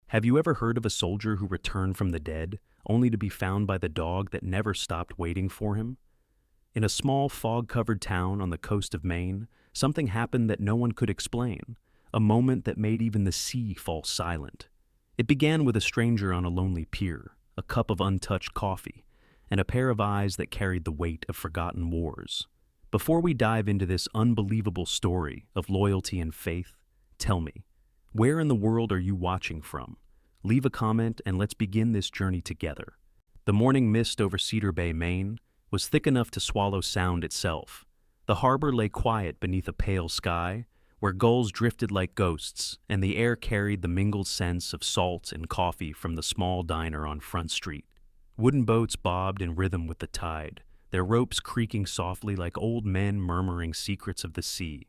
Have you ever heard of a soldier who returned from the dead, only to be found by the dog that never stopped waiting for him? In a small fog-covered town on the coast of Maine, something happened that no one could explain, a moment that made even the sea fall silent. It began with a stranger on a lonely pier, a cup of untouched coffee, and a pair of eyes that carried the weight of forgotten wars. Before we dive into this unbelievable story of loyalty and faith, tell me, where in the world are you watching from? Leave a comment and let's begin this journey together. The morning mist over Cedar Bay, Maine, was thick enough to swallow sound itself. The harbor lay quiet beneath a pale sky, where gulls drifted like ghosts, and the air carried the mingled scents of salt and coffee from the small diner on Front Street. Wooden boats bobbed in rhythm with the tide, their ropes creaking softly like old men murmuring secrets of the sea.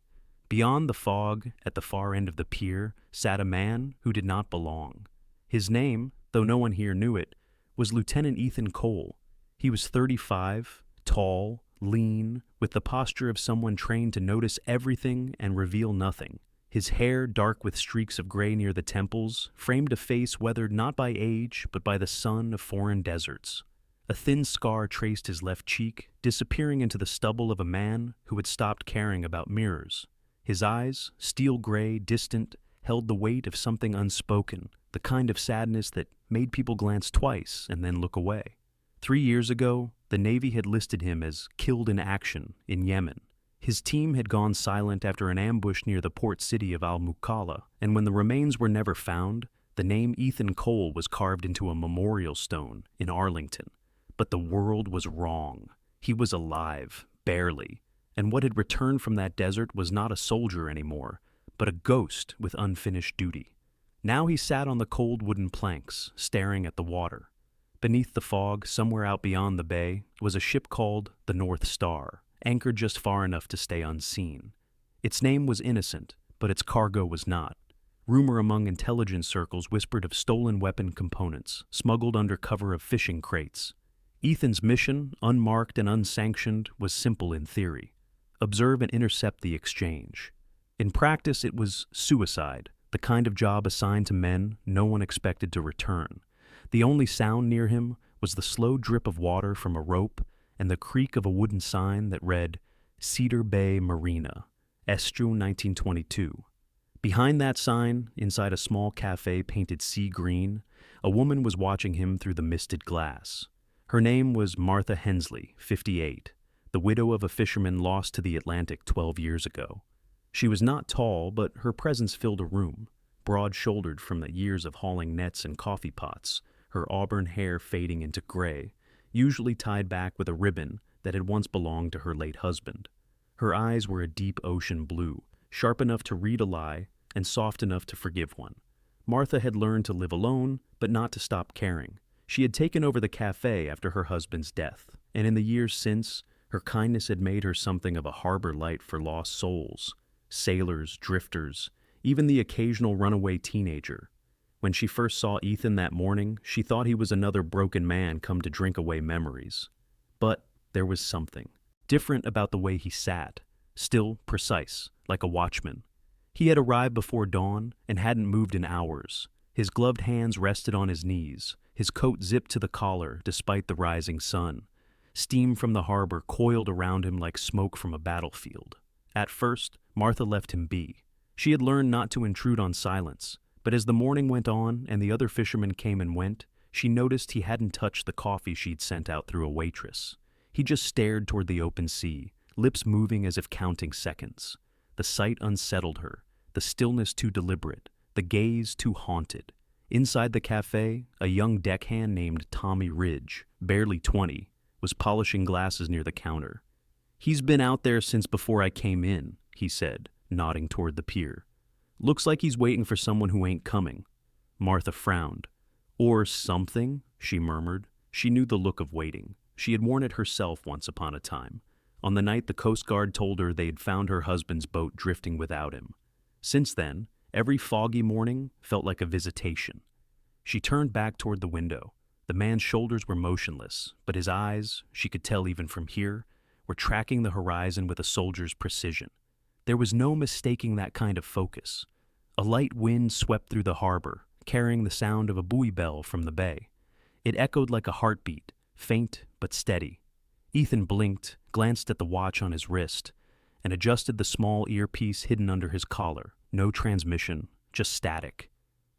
Beyond the fog, at the far end of the pier, sat a man who did not belong. His name, though no one here knew it, was Lieutenant Ethan Cole. He was 35, tall, lean, with the posture of someone trained to notice everything and reveal nothing. His hair, dark with streaks of gray near the temples, framed a face weathered not by age but by the sun of foreign deserts. A thin scar traced his left cheek, disappearing into the stubble of a man who had stopped caring about mirrors. His eyes, steel gray, distant, held the weight of something unspoken, the kind of sadness that made people glance twice and then look away. 3 years ago, the Navy had listed him as killed in action in Yemen. His team had gone silent after an ambush near the port city of Al-Mukalla, and when the remains were never found, the name Ethan Cole was carved into a memorial stone in Arlington. But the world was wrong. He was alive, barely, and what had returned from that desert was not a soldier anymore, but a ghost with unfinished duty. Now he sat on the cold wooden planks, staring at the water. Beneath the fog, somewhere out beyond the bay, was a ship called the North Star, anchored just far enough to stay unseen. Its name was innocent, but its cargo was not. Rumor among intelligence circles whispered of stolen weapon components, smuggled under cover of fishing crates. Ethan's mission, unmarked and unsanctioned, was simple in theory. Observe and intercept the exchange. In practice, it was suicide, the kind of job assigned to men no one expected to return. The only sound near him was the slow drip of water from a rope and the creak of a wooden sign that read, Cedar Bay Marina, Estuary 1922. Behind that sign, inside a small cafe painted sea green, a woman was watching him through the misted glass. Her name was Martha Hensley, 58, the widow of a fisherman lost to the Atlantic 12 years ago. She was not tall, but her presence filled a room, broad-shouldered from the years of hauling nets and coffee pots, her auburn hair fading into gray, usually tied back with a ribbon that had once belonged to her late husband. Her eyes were a deep ocean blue, sharp enough to read a lie and soft enough to forgive one. Martha had learned to live alone, but not to stop caring. She had taken over the cafe after her husband's death, and in the years since, her kindness had made her something of a harbor light for lost souls, sailors, drifters, even the occasional runaway teenager. When she first saw Ethan that morning, she thought he was another broken man come to drink away memories. But there was something different about the way he sat, still precise, like a watchman. He had arrived before dawn and hadn't moved in hours. His gloved hands rested on his knees, his coat zipped to the collar despite the rising sun. Steam from the harbor coiled around him like smoke from a battlefield. At first, Martha left him be. She had learned not to intrude on silence, but as the morning went on and the other fishermen came and went, she noticed he hadn't touched the coffee she'd sent out through a waitress. He just stared toward the open sea, lips moving as if counting seconds. The sight unsettled her, the stillness too deliberate, the gaze too haunted. Inside the cafe, a young deckhand named Tommy Ridge, barely 20, was polishing glasses near the counter. "He's been out there since before I came in," he said, nodding toward the pier. "Looks like he's waiting for someone who ain't coming." Martha frowned. "Or something," she murmured. She knew the look of waiting. She had worn it herself once upon a time, on the night the Coast Guard told her they had found her husband's boat drifting without him. Since then, every foggy morning felt like a visitation. She turned back toward the window. The man's shoulders were motionless, but his eyes, she could tell even from here, were tracking the horizon with a soldier's precision. There was no mistaking that kind of focus. A light wind swept through the harbor, carrying the sound of a buoy bell from the bay. It echoed like a heartbeat, faint but steady. Ethan blinked, glanced at the watch on his wrist, and adjusted the small earpiece hidden under his collar. No transmission, just static.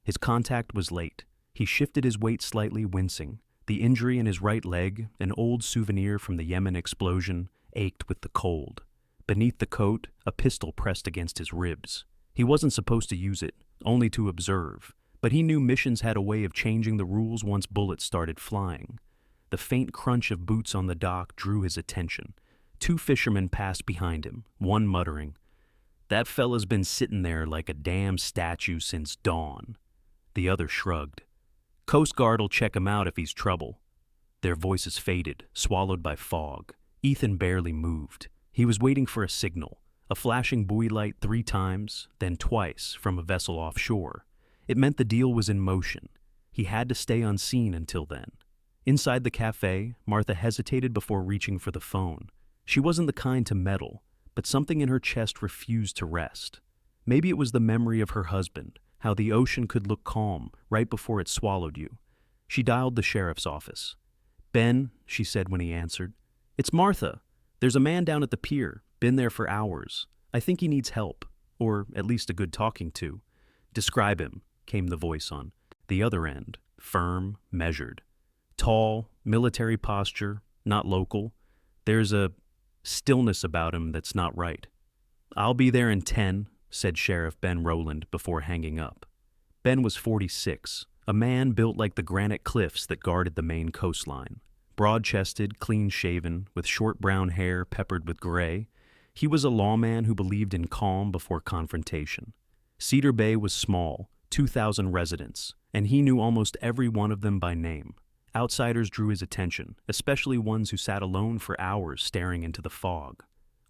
His contact was late. He shifted his weight slightly, wincing. The injury in his right leg, an old souvenir from the Yemen explosion, ached with the cold. Beneath the coat, a pistol pressed against his ribs. He wasn't supposed to use it, only to observe, but he knew missions had a way of changing the rules once bullets started flying. The faint crunch of boots on the dock drew his attention. 2 fishermen passed behind him, one muttering, "That fella's been sitting there like a damn statue since dawn." The other shrugged. "Coast Guard'll check him out if he's trouble." Their voices faded, swallowed by fog. Ethan barely moved. He was waiting for a signal, a flashing buoy light 3 times, then twice from a vessel offshore. It meant the deal was in motion. He had to stay unseen until then. Inside the cafe, Martha hesitated before reaching for the phone. She wasn't the kind to meddle, but something in her chest refused to rest. Maybe it was the memory of her husband, how the ocean could look calm right before it swallowed you. She dialed the sheriff's office. "Ben," she said when he answered. "It's Martha. There's a man down at the pier, been there for hours. I think he needs help, or at least a good talking to." "Describe him," came the voice on the other end, firm, measured. "Tall, military posture, not local. There's a stillness about him that's not right." "I'll be there in 10, said Sheriff Ben Rowland before hanging up. Ben was 46, a man built like the granite cliffs that guarded the Maine coastline. Broad-chested, clean-shaven, with short brown hair peppered with gray, he was a lawman who believed in calm before confrontation. Cedar Bay was small, 2,000 residents, and he knew almost every one of them by name. Outsiders drew his attention, especially ones who sat alone for hours staring into the fog.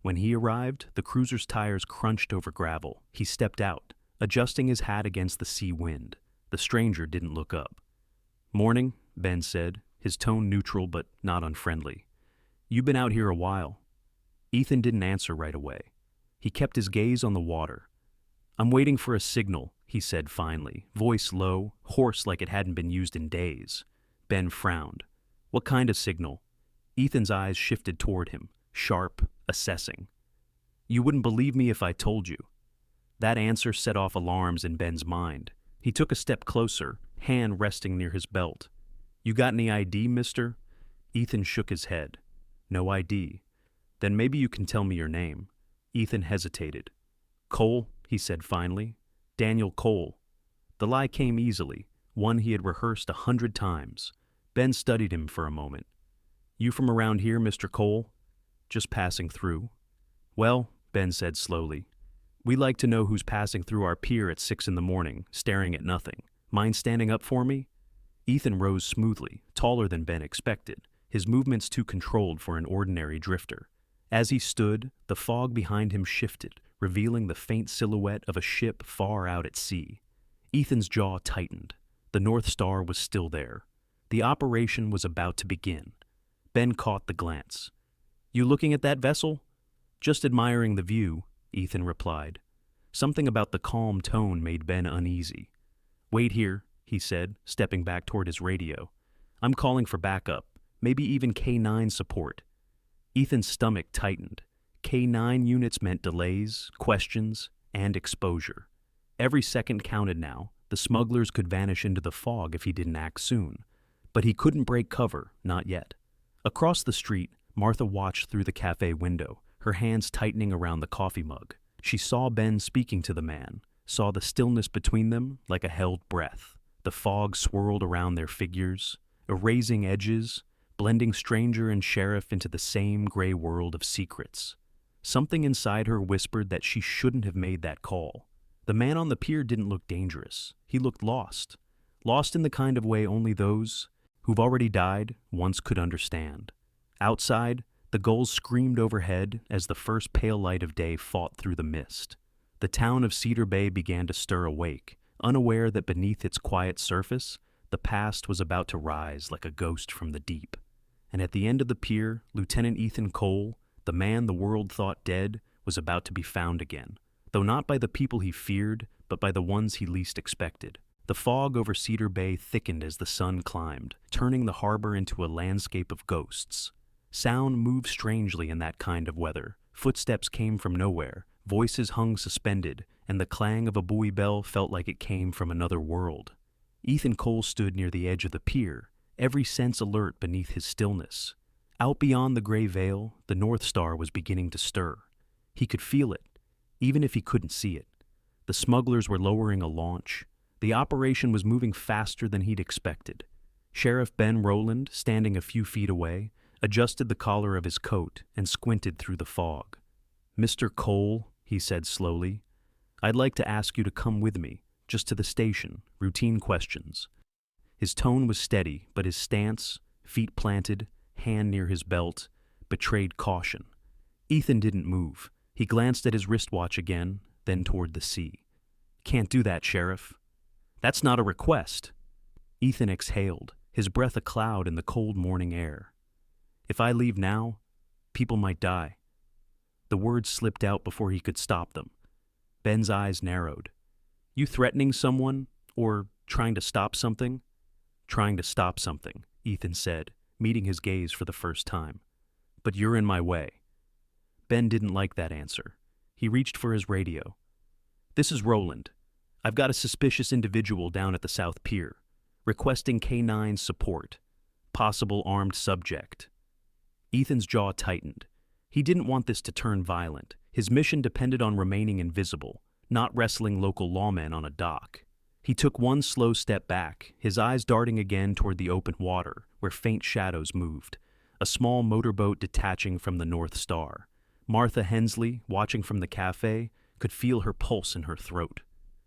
When he arrived, the cruiser's tires crunched over gravel. He stepped out, adjusting his hat against the sea wind. The stranger didn't look up. "Morning," Ben said, his tone neutral but not unfriendly. "You've been out here a while." Ethan didn't answer right away. He kept his gaze on the water. "I'm waiting for a signal," he said finally, voice low, hoarse like it hadn't been used in days. Ben frowned. "What kind of signal?" Ethan's eyes shifted toward him, sharp, assessing. "You wouldn't believe me if I told you." That answer set off alarms in Ben's mind. He took a step closer, hand resting near his belt. "You got any ID, mister?" Ethan shook his head. "No ID." "Then maybe you can tell me your name." Ethan hesitated. "Cole," he said finally. "Daniel Cole." The lie came easily, one he had rehearsed 100 times. Ben studied him for a moment. "You from around here, Mr. Cole?" "Just passing through." "Well," Ben said slowly, "we like to know who's passing through our pier at 6 in the morning, staring at nothing. Mind standing up for me?" Ethan rose smoothly, taller than Ben expected, his movements too controlled for an ordinary drifter. As he stood, the fog behind him shifted, revealing the faint silhouette of a ship far out at sea. Ethan's jaw tightened. The North Star was still there. The operation was about to begin. Ben caught the glance. "You looking at that vessel?" "Just admiring the view," Ethan replied. Something about the calm tone made Ben uneasy. "Wait here," he said, stepping back toward his radio. "I'm calling for backup, maybe even K9 support." Ethan's stomach tightened. K9 units meant delays, questions, and exposure. Every second counted now. The smugglers could vanish into the fog if he didn't act soon. But he couldn't break cover, not yet. Across the street, Martha watched through the cafe window, her hands tightening around the coffee mug. She saw Ben speaking to the man, saw the stillness between them like a held breath. The fog swirled around their figures, erasing edges, blending stranger and sheriff into the same gray world of secrets. Something inside her whispered that she shouldn't have made that call. The man on the pier didn't look dangerous. He looked lost. Lost in the kind of way only those who've already died once could understand. Outside, the gulls screamed overhead as the first pale light of day fought through the mist. The town of Cedar Bay began to stir awake, unaware that beneath its quiet surface, the past was about to rise like a ghost from the deep. And at the end of the pier, Lieutenant Ethan Cole, the man the world thought dead, was about to be found again, though not by the people he feared, but by the ones he least expected. The fog over Cedar Bay thickened as the sun climbed, turning the harbor into a landscape of ghosts. Sound moved strangely in that kind of weather. Footsteps came from nowhere, voices hung suspended, and the clang of a buoy bell felt like it came from another world. Ethan Cole stood near the edge of the pier, every sense alert beneath his stillness. Out beyond the gray veil, the North Star was beginning to stir. He could feel it, even if he couldn't see it. The smugglers were lowering a launch. The operation was moving faster than he'd expected. Sheriff Ben Rowland, standing a few feet away, adjusted the collar of his coat and squinted through the fog. "Mr. Cole," he said slowly, "I'd like to ask you to come with me, just to the station, routine questions." His tone was steady, but his stance, feet planted, hand near his belt, betrayed caution. Ethan didn't move. He glanced at his wristwatch again, then toward the sea. "Can't do that, Sheriff." "That's not a request." Ethan exhaled, his breath a cloud in the cold morning air. "If I leave now, people might die." The words slipped out before he could stop them. Ben's eyes narrowed. "You threatening someone, or trying to stop something?" "Trying to stop something," Ethan said, meeting his gaze for the first time. "But you're in my way." Ben didn't like that answer. He reached for his radio. "This is Rowland. I've got a suspicious individual down at the South Pier, requesting K9 support. Possible armed subject." Ethan's jaw tightened. He didn't want this to turn violent. His mission depended on remaining invisible, not wrestling local lawmen on a dock. He took one slow step back, his eyes darting again toward the open water, where faint shadows moved. A small motorboat detaching from the North Star. Martha Hensley, watching from the cafe, could feel her pulse in her throat.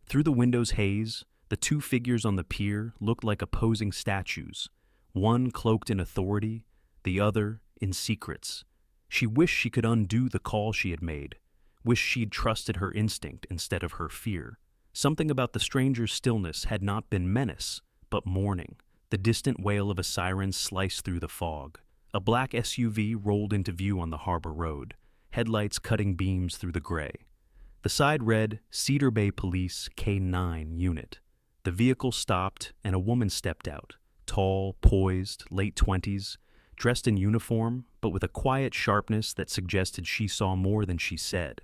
Through the window's haze, the two figures on the pier looked like opposing statues, one cloaked in authority, the other in secrets. She wished she could undo the call she had made, wished she'd trusted her instinct instead of her fear. Something about the stranger's stillness had not been menace, but mourning. The distant wail of a siren sliced through the fog. A black SUV rolled into view on the harbor road, headlights cutting beams through the gray. The side read, "Cedar Bay Police K9 Unit." The vehicle stopped, and a woman stepped out, tall, poised, late 20s, dressed in uniform, but with a quiet sharpness that suggested she saw more than she said.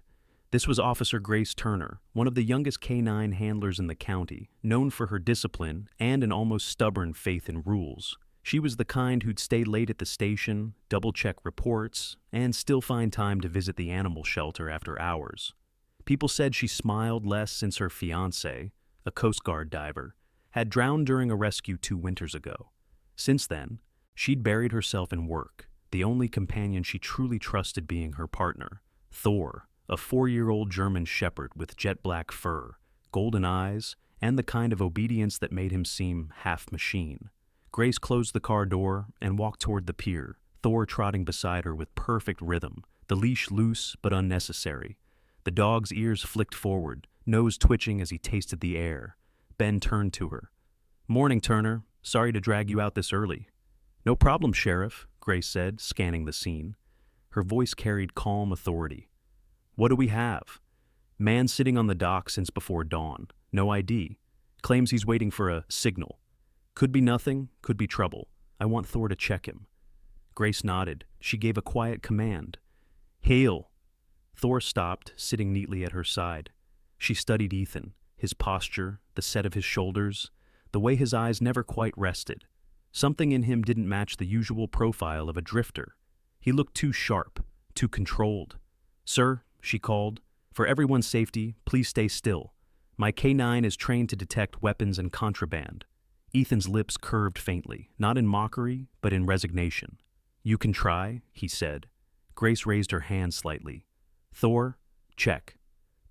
This was Officer Grace Turner, one of the youngest K9 handlers in the county, known for her discipline and an almost stubborn faith in rules. She was the kind who'd stay late at the station, double-check reports, and still find time to visit the animal shelter after hours. People said she smiled less since her fiancé, a Coast Guard diver, had drowned during a rescue 2 winters ago. Since then, she'd buried herself in work, the only companion she truly trusted being her partner, Thor, a 4-year-old German shepherd with jet-black fur, golden eyes, and the kind of obedience that made him seem half-machine. Grace closed the car door and walked toward the pier, Thor trotting beside her with perfect rhythm, the leash loose but unnecessary. The dog's ears flicked forward, nose twitching as he tasted the air. Ben turned to her. "Morning, Turner. Sorry to drag you out this early." "No problem, Sheriff," Grace said, scanning the scene. Her voice carried calm authority. "What do we have?" "Man sitting on the dock since before dawn. No ID. Claims he's waiting for a signal. Could be nothing, could be trouble. I want Thor to check him." Grace nodded. She gave a quiet command. "Hail." Thor stopped, sitting neatly at her side. She studied Ethan, his posture, the set of his shoulders, the way his eyes never quite rested. Something in him didn't match the usual profile of a drifter. He looked too sharp, too controlled. "Sir," she called, "for everyone's safety, please stay still. My K9 is trained to detect weapons and contraband." Ethan's lips curved faintly, not in mockery, but in resignation. "You can try," he said. Grace raised her hand slightly. "Thor, check."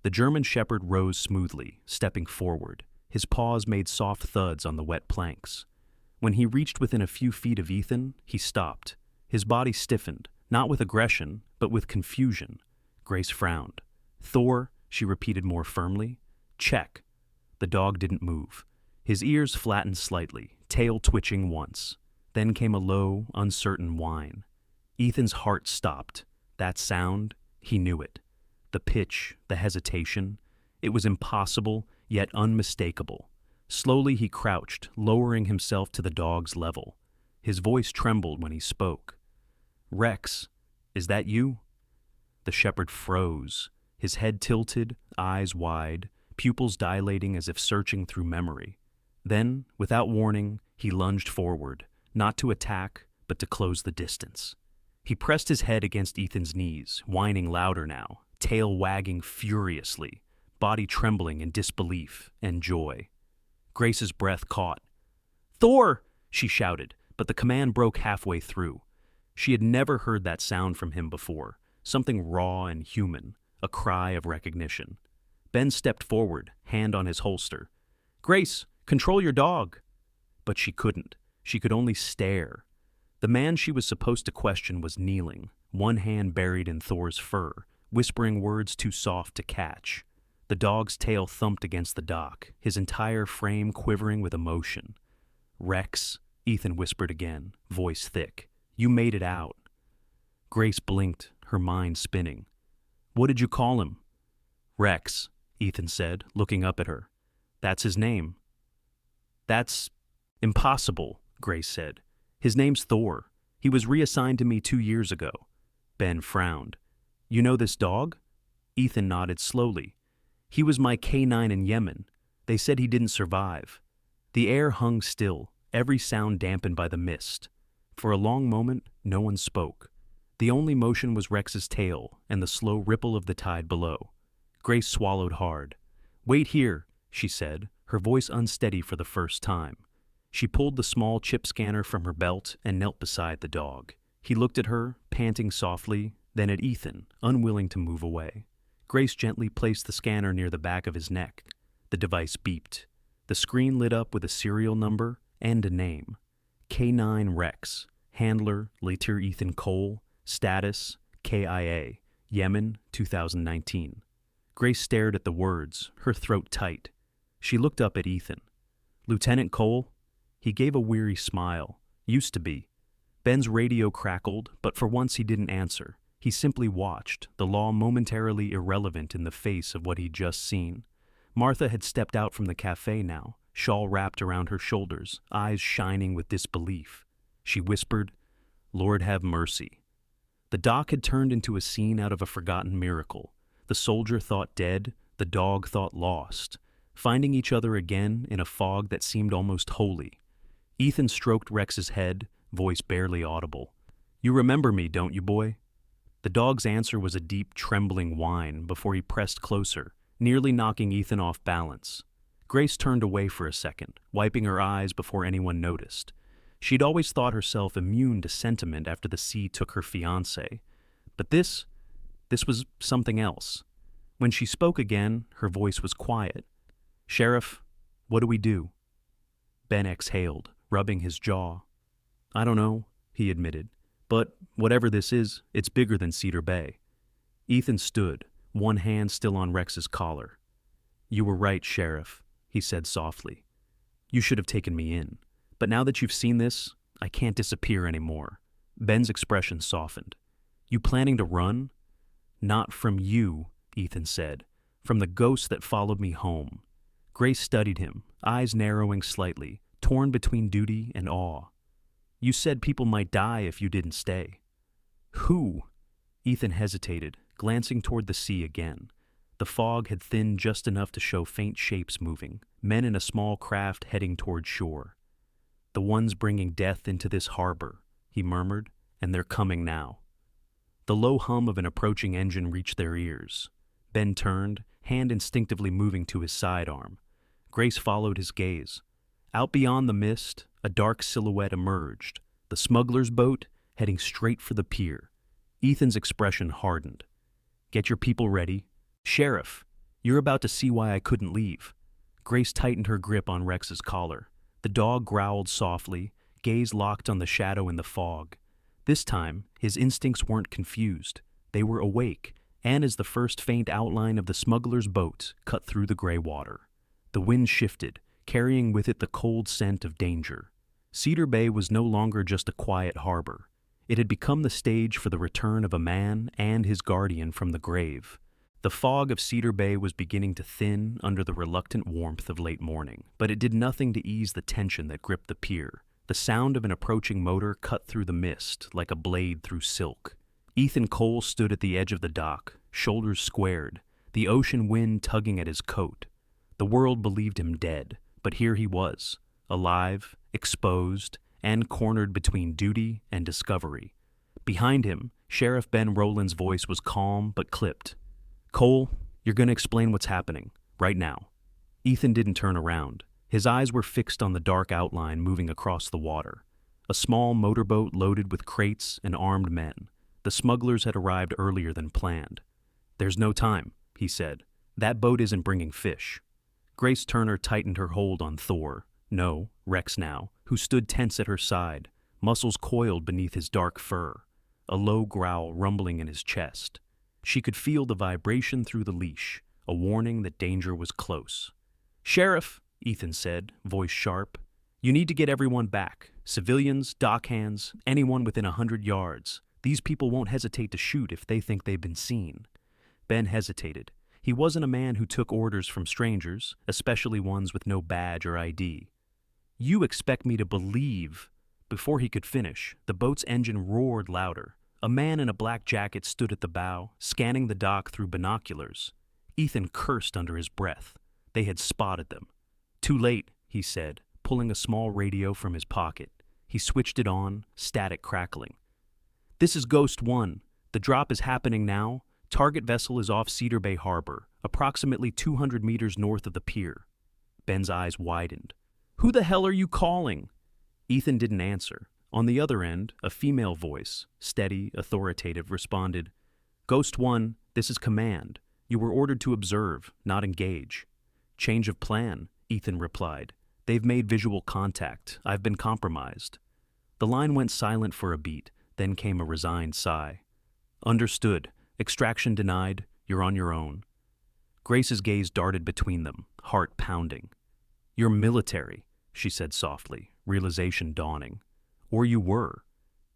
The German shepherd rose smoothly, stepping forward. His paws made soft thuds on the wet planks. When he reached within a few feet of Ethan, he stopped. His body stiffened, not with aggression, but with confusion. Grace frowned. "Thor," she repeated more firmly. "Check." The dog didn't move. His ears flattened slightly, tail twitching once. Then came a low, uncertain whine. Ethan's heart stopped. That sound, he knew it. The pitch, the hesitation. It was impossible, yet unmistakable. Slowly he crouched, lowering himself to the dog's level. His voice trembled when he spoke. "Rex, is that you?" The shepherd froze, his head tilted, eyes wide, pupils dilating as if searching through memory. Then, without warning, he lunged forward, not to attack, but to close the distance. He pressed his head against Ethan's knees, whining louder now, tail wagging furiously, body trembling in disbelief and joy. Grace's breath caught. "Thor!" she shouted, but the command broke halfway through. She had never heard that sound from him before, something raw and human, a cry of recognition. Ben stepped forward, hand on his holster. "Grace, control your dog!" But she couldn't. She could only stare. The man she was supposed to question was kneeling, one hand buried in Thor's fur, whispering words too soft to catch. The dog's tail thumped against the dock, his entire frame quivering with emotion. "Rex," Ethan whispered again, voice thick. "You made it out." Grace blinked, her mind spinning. "What did you call him?" "Rex," Ethan said, looking up at her. "That's his name." "That's impossible," Grace said. "His name's Thor. He was reassigned to me 2 years ago." Ben frowned. "You know this dog?" Ethan nodded slowly. "He was my K9 in Yemen. They said he didn't survive." The air hung still, every sound dampened by the mist. For a long moment, no one spoke. The only motion was Rex's tail and the slow ripple of the tide below. Grace swallowed hard. "Wait here," she said, her voice unsteady for the first time. She pulled the small chip scanner from her belt and knelt beside the dog. He looked at her, panting softly, then at Ethan, unwilling to move away. Grace gently placed the scanner near the back of his neck. The device beeped. The screen lit up with a serial number and a name. K9 Rex, handler Latir Ethan Cole, status KIA, Yemen, 2019. Grace stared at the words, her throat tight. She looked up at Ethan. "Lieutenant Cole?" He gave a weary smile. "Used to be." Ben's radio crackled, but for once he didn't answer. He simply watched, the law momentarily irrelevant in the face of what he'd just seen. Martha had stepped out from the cafe now, shawl wrapped around her shoulders, eyes shining with disbelief. She whispered, "Lord have mercy." The dock had turned into a scene out of a forgotten miracle. The soldier thought dead, the dog thought lost, finding each other again in a fog that seemed almost holy. Ethan stroked Rex's head, voice barely audible. "You remember me, don't you, boy?" The dog's answer was a deep, trembling whine before he pressed closer, nearly knocking Ethan off balance. Grace turned away for a second, wiping her eyes before anyone noticed. She'd always thought herself immune to sentiment after the sea took her fiancé. But this was something else. When she spoke again, her voice was quiet. "Sheriff, what do we do?" Ben exhaled, rubbing his jaw. "I don't know," he admitted. "But whatever this is, it's bigger than Cedar Bay." Ethan stood, one hand still on Rex's collar. "You were right, Sheriff," he said softly. "You should have taken me in. But now that you've seen this, I can't disappear anymore." Ben's expression softened. "You planning to run?" "Not from you," Ethan said. "From the ghost that followed me home." Grace studied him, eyes narrowing slightly, torn between duty and awe. "You said people might die if you didn't stay." "Who?" Ethan hesitated, glancing toward the sea again. The fog had thinned just enough to show faint shapes moving, men in a small craft heading toward shore. "The ones bringing death into this harbor," he murmured, "and they're coming now." The low hum of an approaching engine reached their ears. Ben turned, hand instinctively moving to his sidearm. Grace followed his gaze. Out beyond the mist, a dark silhouette emerged, the smuggler's boat heading straight for the pier. Ethan's expression hardened. "Get your people ready. Sheriff, you're about to see why I couldn't leave." Grace tightened her grip on Rex's collar. The dog growled softly, gaze locked on the shadow in the fog. This time, his instincts weren't confused. They were awake, and as the first faint outline of the smuggler's boat cut through the gray water. The wind shifted, carrying with it the cold scent of danger. Cedar Bay was no longer just a quiet harbor. It had become the stage for the return of a man and his guardian from the grave. The fog of Cedar Bay was beginning to thin under the reluctant warmth of late morning, but it did nothing to ease the tension that gripped the pier. The sound of an approaching motor cut through the mist like a blade through silk. Ethan Cole stood at the edge of the dock, shoulders squared, the ocean wind tugging at his coat. The world believed him dead, but here he was, alive, exposed, and cornered between duty and discovery. Behind him, Sheriff Ben Rowland's voice was calm but clipped. "Cole, you're going to explain what's happening, right now." Ethan didn't turn around. His eyes were fixed on the dark outline moving across the water. A small motorboat loaded with crates and armed men. The smugglers had arrived earlier than planned. "There's no time," he said. "That boat isn't bringing fish." Grace Turner tightened her hold on Thor, no, Rex now, who stood tense at her side, muscles coiled beneath his dark fur, a low growl rumbling in his chest. She could feel the vibration through the leash, a warning that danger was close. "Sheriff," Ethan said, voice sharp, "you need to get everyone back. Civilians, dockhands, anyone within 100 yards. These people won't hesitate to shoot if they think they've been seen." Ben hesitated. He wasn't a man who took orders from strangers, especially ones with no badge or ID. "You expect me to believe—" Before he could finish, the boat's engine roared louder. A man in a black jacket stood at the bow, scanning the dock through binoculars. Ethan cursed under his breath. They had spotted them. "Too late," he said, pulling a small radio from his pocket. He switched it on, static crackling. "This is Ghost 1. The drop is happening now. Target vessel is off Cedar Bay Harbor, approximately 200 meters north of the pier." Ben's eyes widened. "Who the hell are you calling?" Ethan didn't answer. On the other end, a female voice, steady, authoritative, responded, "Ghost 1, this is command. You were ordered to observe, not engage." "Change of plan," Ethan replied. "They've made visual contact. I've been compromised." The line went silent for a beat, then came a resigned sigh. "Understood. Extraction denied. You're on your own." Grace's gaze darted between them, heart pounding. "You're military," she said softly, realization dawning. "Or you were."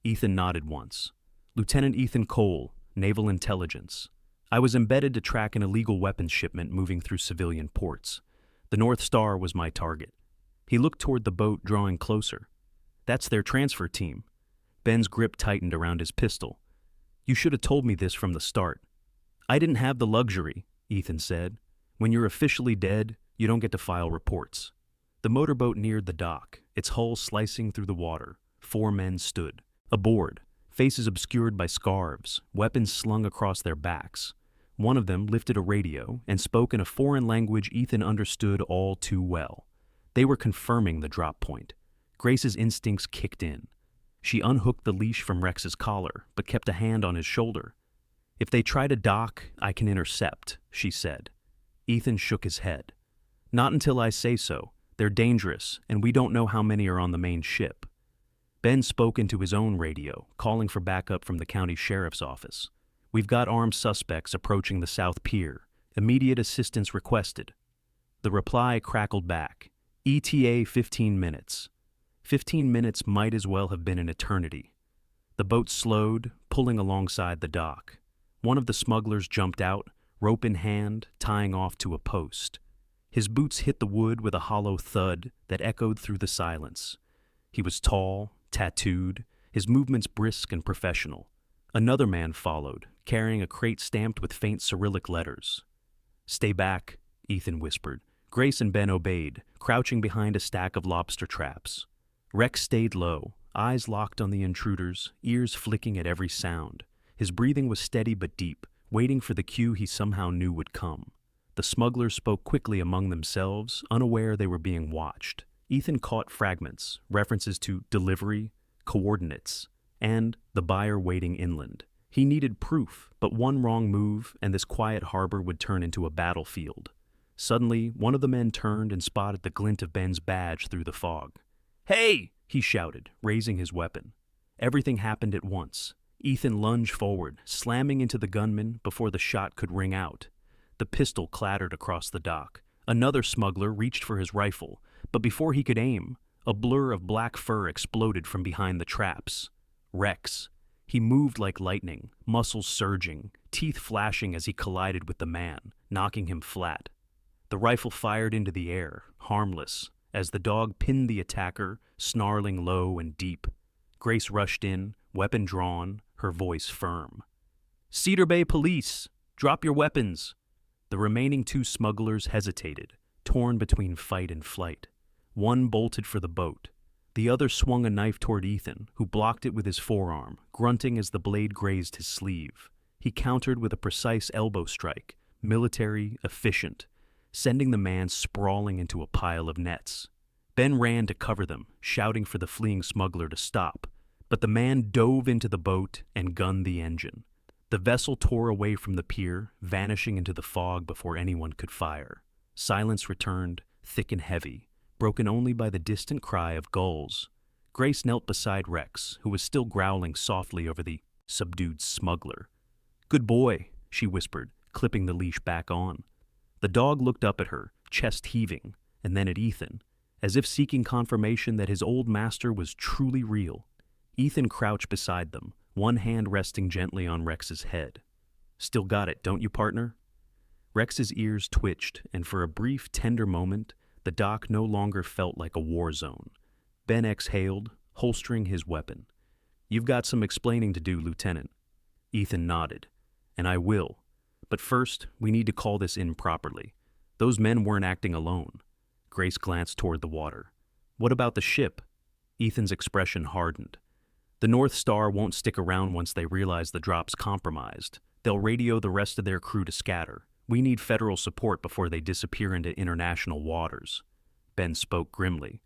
Ethan nodded once. "Lieutenant Ethan Cole, Naval Intelligence. I was embedded to track an illegal weapons shipment moving through civilian ports. The North Star was my target." He looked toward the boat drawing closer. "That's their transfer team." Ben's grip tightened around his pistol. "You should have told me this from the start." "I didn't have the luxury," Ethan said. "When you're officially dead, you don't get to file reports." The motorboat neared the dock, its hull slicing through the water. 4 men stood. Aboard, faces obscured by scarves, weapons slung across their backs. One of them lifted a radio and spoke in a foreign language Ethan understood all too well. They were confirming the drop point. Grace's instincts kicked in. She unhooked the leash from Rex's collar, but kept a hand on his shoulder. "If they try to dock, I can intercept," she said. Ethan shook his head. "Not until I say so. They're dangerous, and we don't know how many are on the main ship." Ben spoke into his own radio, calling for backup from the county sheriff's office. "We've got armed suspects approaching the South Pier. Immediate assistance requested." The reply crackled back. "ETA 15 minutes. 15 minutes might as well have been an eternity. The boat slowed, pulling alongside the dock. One of the smugglers jumped out, rope in hand, tying off to a post. His boots hit the wood with a hollow thud that echoed through the silence. He was tall, tattooed, his movements brisk and professional. Another man followed, carrying a crate stamped with faint Cyrillic letters. "Stay back," Ethan whispered. Grace and Ben obeyed, crouching behind a stack of lobster traps. Rex stayed low, eyes locked on the intruders, ears flicking at every sound. His breathing was steady but deep, waiting for the cue he somehow knew would come. The smugglers spoke quickly among themselves, unaware they were being watched. Ethan caught fragments, references to delivery, coordinates, and the buyer waiting inland. He needed proof, but one wrong move and this quiet harbor would turn into a battlefield. Suddenly, one of the men turned and spotted the glint of Ben's badge through the fog. "Hey!" he shouted, raising his weapon. Everything happened at once. Ethan lunged forward, slamming into the gunman before the shot could ring out. The pistol clattered across the dock. Another smuggler reached for his rifle, but before he could aim, a blur of black fur exploded from behind the traps. Rex. He moved like lightning, muscles surging, teeth flashing as he collided with the man, knocking him flat. The rifle fired into the air, harmless, as the dog pinned the attacker, snarling low and deep. Grace rushed in, weapon drawn, her voice firm. "Cedar Bay Police! Drop your weapons!" The remaining two smugglers hesitated, torn between fight and flight. One bolted for the boat. The other swung a knife toward Ethan, who blocked it with his forearm, grunting as the blade grazed his sleeve. He countered with a precise elbow strike, military, efficient, sending the man sprawling into a pile of nets. Ben ran to cover them, shouting for the fleeing smuggler to stop, but the man dove into the boat and gunned the engine. The vessel tore away from the pier, vanishing into the fog before anyone could fire. Silence returned, thick and heavy, broken only by the distant cry of gulls. Grace knelt beside Rex, who was still growling softly over the subdued smuggler. "Good boy," she whispered, clipping the leash back on. The dog looked up at her, chest heaving, and then at Ethan, as if seeking confirmation that his old master was truly real. Ethan crouched beside them, one hand resting gently on Rex's head. "Still got it, don't you, partner?" Rex's ears twitched, and for a brief, tender moment, the dock no longer felt like a war zone. Ben exhaled, holstering his weapon. "You've got some explaining to do, Lieutenant." Ethan nodded. "And I will. But first, we need to call this in properly. Those men weren't acting alone." Grace glanced toward the water. "What about the ship?" Ethan's expression hardened. "The North Star won't stick around once they realize the drop's compromised. They'll radio the rest of their crew to scatter. We need federal support before they disappear into international waters." Ben spoke grimly.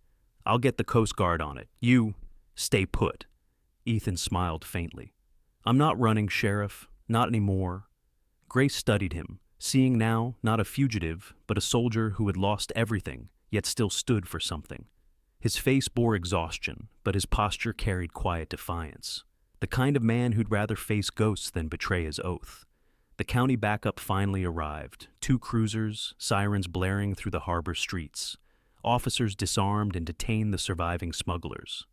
"I'll get the Coast Guard on it. You, stay put." Ethan smiled faintly. "I'm not running, Sheriff. Not anymore." Grace studied him, seeing now not a fugitive, but a soldier who had lost everything, yet still stood for something. His face bore exhaustion, but his posture carried quiet defiance. The kind of man who'd rather face ghosts than betray his oath. The county backup finally arrived, 2 cruisers, sirens blaring through the harbor streets. Officers disarmed and detained the surviving smugglers.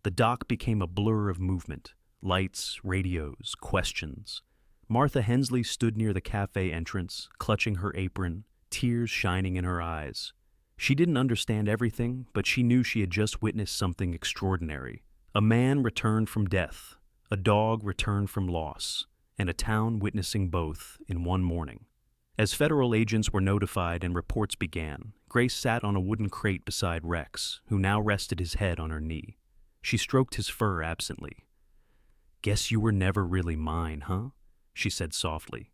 The dock became a blur of movement, lights, radios, questions. Martha Hensley stood near the cafe entrance, clutching her apron, tears shining in her eyes. She didn't understand everything, but she knew she had just witnessed something extraordinary. A man returned from death, a dog returned from loss, and a town witnessing both in one morning. As federal agents were notified and reports began, Grace sat on a wooden crate beside Rex, who now rested his head on her knee. She stroked his fur absently. "Guess you were never really mine, huh?" she said softly.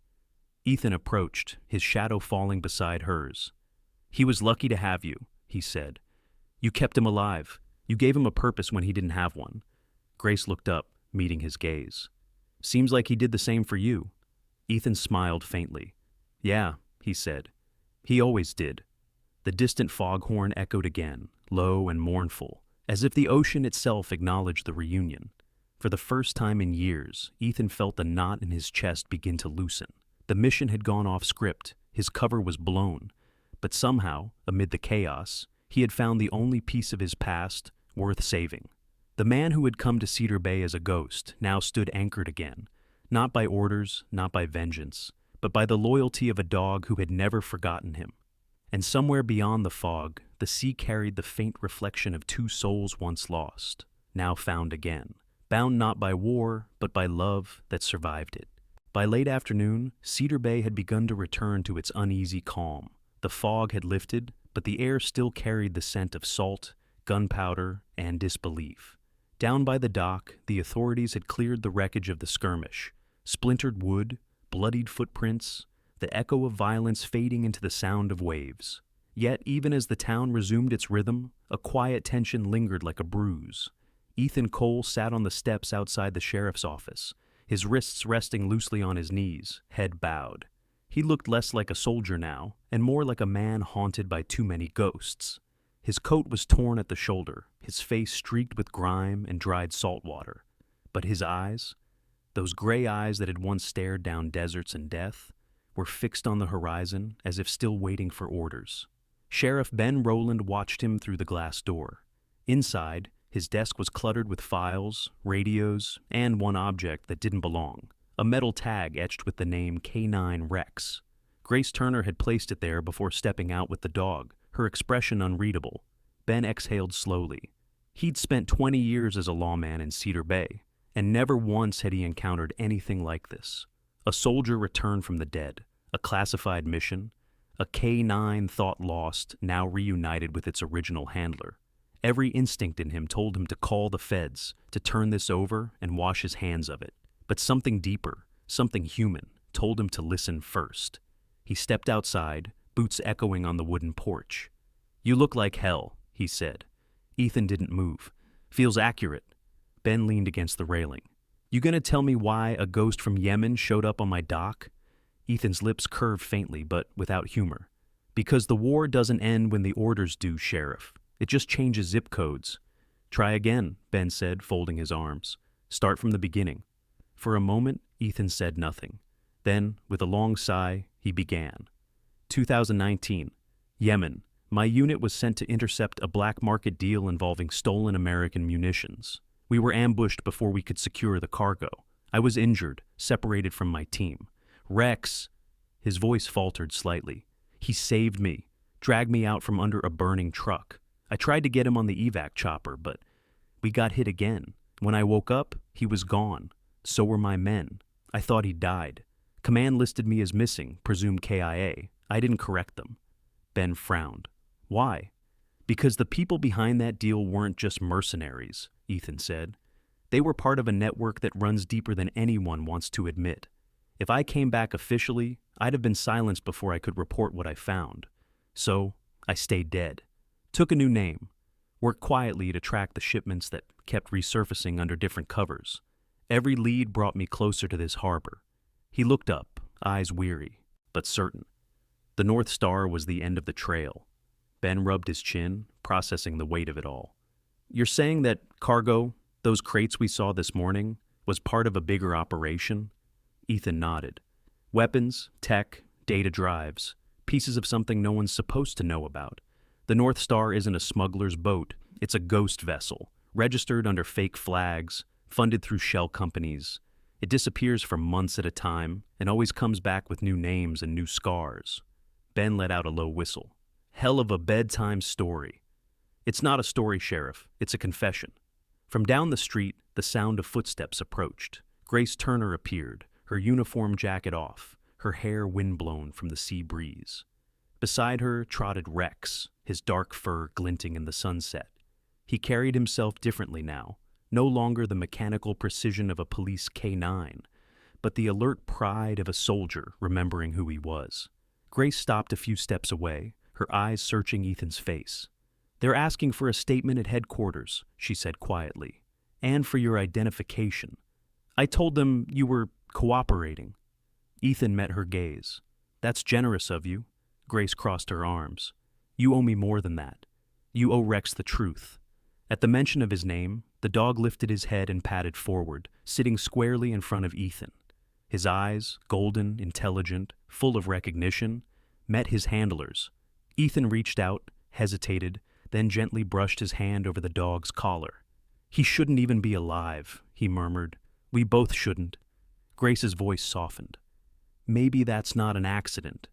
Ethan approached, his shadow falling beside hers. "He was lucky to have you," he said. "You kept him alive. You gave him a purpose when he didn't have one." Grace looked up, meeting his gaze. "Seems like he did the same for you." Ethan smiled faintly. "Yeah," he said. "He always did." The distant foghorn echoed again, low and mournful, as if the ocean itself acknowledged the reunion. For the first time in years, Ethan felt the knot in his chest begin to loosen. The mission had gone off script, his cover was blown, but somehow, amid the chaos, he had found the only piece of his past worth saving. The man who had come to Cedar Bay as a ghost now stood anchored again, not by orders, not by vengeance, but by the loyalty of a dog who had never forgotten him. And somewhere beyond the fog, the sea carried the faint reflection of 2 souls once lost, now found again, bound not by war, but by love that survived it. By late afternoon, Cedar Bay had begun to return to its uneasy calm. The fog had lifted, but the air still carried the scent of salt, gunpowder, and disbelief. Down by the dock, the authorities had cleared the wreckage of the skirmish, splintered wood, bloodied footprints, the echo of violence fading into the sound of waves. Yet, even as the town resumed its rhythm, a quiet tension lingered like a bruise. Ethan Cole sat on the steps outside the sheriff's office, his wrists resting loosely on his knees, head bowed. He looked less like a soldier now, and more like a man haunted by too many ghosts. His coat was torn at the shoulder, his face streaked with grime and dried salt water. But his eyes, those gray eyes that had once stared down deserts and death, were fixed on the horizon as if still waiting for orders. Sheriff Ben Rowland watched him through the glass door. Inside, His desk was cluttered with files, radios, and one object that didn't belong, a metal tag etched with the name K9 Rex. Grace Turner had placed it there before stepping out with the dog, her expression unreadable. Ben exhaled slowly. He'd spent 20 years as a lawman in Cedar Bay, and never once had he encountered anything like this. A soldier returned from the dead, a classified mission, a K9 thought lost, now reunited with its original handler. Every instinct in him told him to call the feds, to turn this over and wash his hands of it. But something deeper, something human, told him to listen first. He stepped outside, boots echoing on the wooden porch. "You look like hell," he said. Ethan didn't move. "Feels accurate." Ben leaned against the railing. "You gonna tell me why a ghost from Yemen showed up on my dock?" Ethan's lips curved faintly, but without humor. "Because the war doesn't end when the orders do, Sheriff. It just changes zip codes." "Try again," Ben said, folding his arms. "Start from the beginning." For a moment, Ethan said nothing. Then, with a long sigh, he began. 2019, Yemen. My unit was sent to intercept a black market deal involving stolen American munitions. We were ambushed before we could secure the cargo. I was injured, separated from my team. Rex, his voice faltered slightly. He saved me, dragged me out from under a burning truck. I tried to get him on the evac chopper, but we got hit again. When I woke up, he was gone. So were my men. I thought he died. Command listed me as missing, presumed KIA. I didn't correct them. Ben frowned. "Why?" "Because the people behind that deal weren't just mercenaries," Ethan said. "They were part of a network that runs deeper than anyone wants to admit. If I came back officially, I'd have been silenced before I could report what I found. So, I stayed dead. Took a new name. Worked quietly to track the shipments that kept resurfacing under different covers. Every lead brought me closer to this harbor." He looked up, eyes weary, but certain. The North Star was the end of the trail. Ben rubbed his chin, processing the weight of it all. "You're saying that cargo, those crates we saw this morning, was part of a bigger operation?" Ethan nodded. "Weapons, tech, data drives, pieces of something no one's supposed to know about. The North Star isn't a smuggler's boat. It's a ghost vessel, registered under fake flags, funded through shell companies. It disappears for months at a time and always comes back with new names and new scars." Ben let out a low whistle. "Hell of a bedtime story." "It's not a story, Sheriff. It's a confession." From down the street, the sound of footsteps approached. Grace Turner appeared, her uniform jacket off, her hair windblown from the sea breeze. Beside her trotted Rex, his dark fur glinting in the sunset. He carried himself differently now, no longer the mechanical precision of a police K9, but the alert pride of a soldier remembering who he was. Grace stopped a few steps away, her eyes searching Ethan's face. "They're asking for a statement at headquarters," she said quietly, "and for your identification. I told them you were cooperating." Ethan met her gaze. "That's generous of you." Grace crossed her arms. "You owe me more than that. You owe Rex the truth." At the mention of his name, the dog lifted his head and padded forward, sitting squarely in front of Ethan. His eyes, golden, intelligent, full of recognition, met his handler's. Ethan reached out, hesitated, then gently brushed his hand over the dog's collar. "He shouldn't even be alive," he murmured. "We both shouldn't." Grace's voice softened. "Maybe that's not an accident."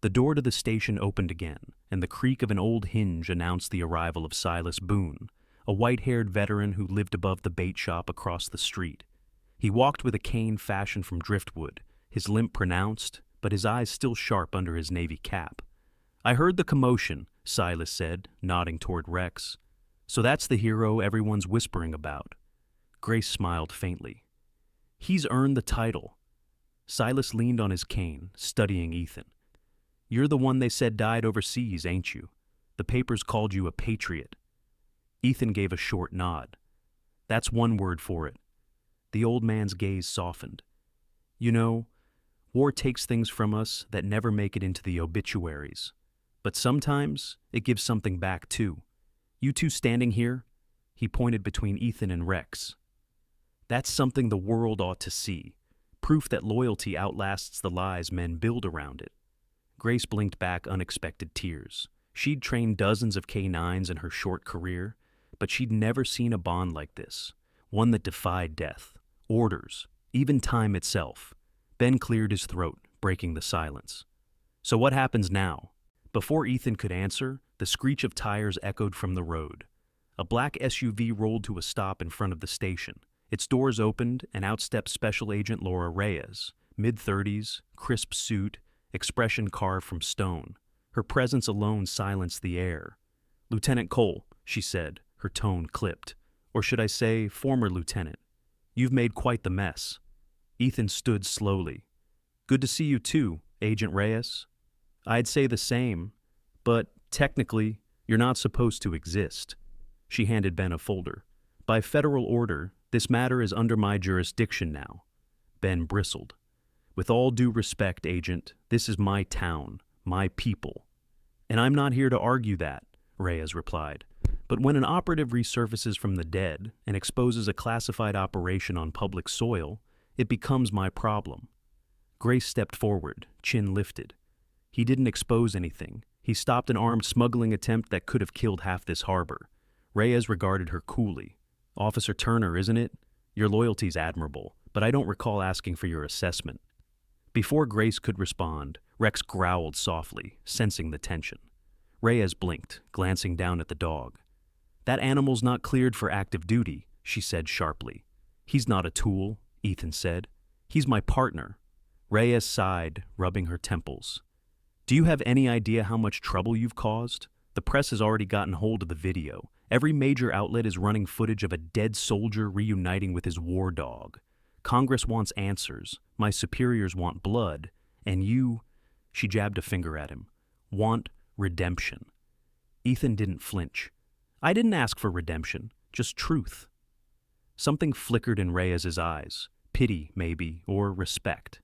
The door to the station opened again, and the creak of an old hinge announced the arrival of Silas Boone, a white-haired veteran who lived above the bait shop across the street. He walked with a cane fashioned from driftwood, his limp pronounced, but his eyes still sharp under his navy cap. "I heard the commotion," Silas said, nodding toward Rex. "So that's the hero everyone's whispering about." Grace smiled faintly. "He's earned the title." Silas leaned on his cane, studying Ethan. "You're the one they said died overseas, ain't you? The papers called you a patriot." Ethan gave a short nod. "That's one word for it." The old man's gaze softened. "You know, war takes things from us that never make it into the obituaries. But sometimes it gives something back too. You two standing here," he pointed between Ethan and Rex. "That's something the world ought to see. Proof that loyalty outlasts the lies men build around it." Grace blinked back unexpected tears. She'd trained dozens of K9s in her short career, but she'd never seen a bond like this, one that defied death, orders, even time itself. Ben cleared his throat, breaking the silence. "So what happens now?" Before Ethan could answer, the screech of tires echoed from the road. A black SUV rolled to a stop in front of the station. Its doors opened, and out stepped Special Agent Laura Reyes, mid-30s, crisp suit, expression carved from stone. Her presence alone silenced the air. "Lieutenant Cole," she said, her tone clipped. "Or should I say, former lieutenant. You've made quite the mess." Ethan stood slowly. "Good to see you too, Agent Reyes." "I'd say the same, but technically, you're not supposed to exist." She handed Ben a folder. "By federal order, this matter is under my jurisdiction now." Ben bristled. "With all due respect, Agent, this is my town, my people." "And I'm not here to argue that," Reyes replied. "But when an operative resurfaces from the dead and exposes a classified operation on public soil, it becomes my problem." Grace stepped forward, chin lifted. "He didn't expose anything. He stopped an armed smuggling attempt that could have killed half this harbor." Reyes regarded her coolly. "Officer Turner, isn't it? Your loyalty's admirable, but I don't recall asking for your assessment." Before Grace could respond, Rex growled softly, sensing the tension. Reyes blinked, glancing down at the dog. "That animal's not cleared for active duty," she said sharply. "He's not a tool," Ethan said. "He's my partner." Reyes sighed, rubbing her temples. "Do you have any idea how much trouble you've caused? The press has already gotten hold of the video. Every major outlet is running footage of a dead soldier reuniting with his war dog. Congress wants answers, my superiors want blood, and you," she jabbed a finger at him, "want redemption." Ethan didn't flinch. "I didn't ask for redemption, just truth." Something flickered in Reyes's eyes, pity maybe, or respect.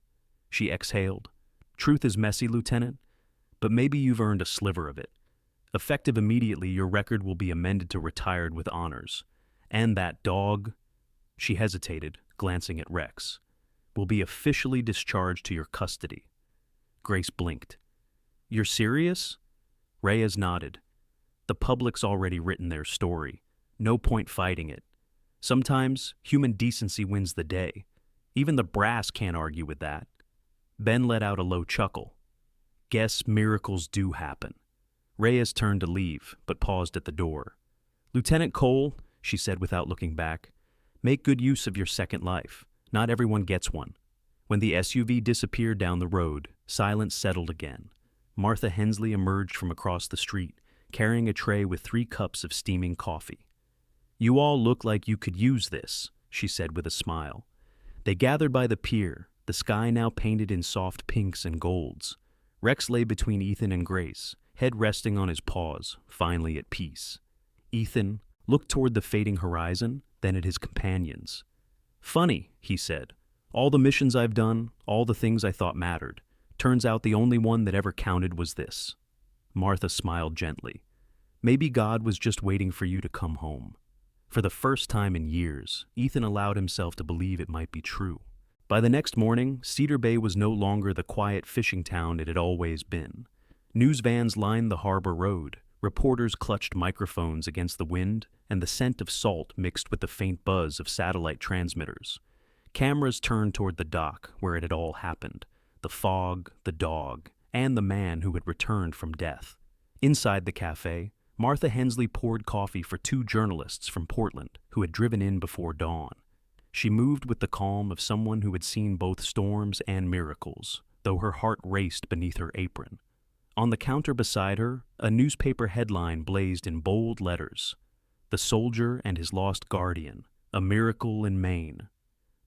She exhaled. "Truth is messy, Lieutenant, but maybe you've earned a sliver of it. Effective immediately, your record will be amended to retired with honors. And that dog," she hesitated, glancing at Rex, "will be officially discharged to your custody." Grace blinked. "You're serious?" Reyes nodded. "The public's already written their story. No point fighting it. Sometimes human decency wins the day. Even the brass can't argue with that." Ben let out a low chuckle. "Guess miracles do happen." Reyes turned to leave, but paused at the door. "Lieutenant Cole," she said without looking back, "make good use of your second life. Not everyone gets one." When the SUV disappeared down the road, silence settled again. Martha Hensley emerged from across the street, carrying a tray with 3 cups of steaming coffee. "You all look like you could use this," she said with a smile. They gathered by the pier, the sky now painted in soft pinks and golds. Rex lay between Ethan and Grace, head resting on his paws, finally at peace. Ethan looked toward the fading horizon, then at his companions. "Funny," he said. "All the missions I've done, all the things I thought mattered. Turns out the only one that ever counted was this." Martha smiled gently. "Maybe God was just waiting for you to come home." For the first time in years, Ethan allowed himself to believe it might be true. By the next morning, Cedar Bay was no longer the quiet fishing town it had always been. News vans lined the harbor road, reporters clutched microphones against the wind, and the scent of salt mixed with the faint buzz of satellite transmitters. Cameras turned toward the dock where it had all happened, the fog, the dog, and the man who had returned from death. Inside the cafe, Martha Hensley poured coffee for 2 journalists from Portland who had driven in before dawn. She moved with the calm of someone who had seen both storms and miracles, though her heart raced beneath her apron. On the counter beside her, a newspaper headline blazed in bold letters: "The Soldier and His Lost Guardian, a Miracle in Maine."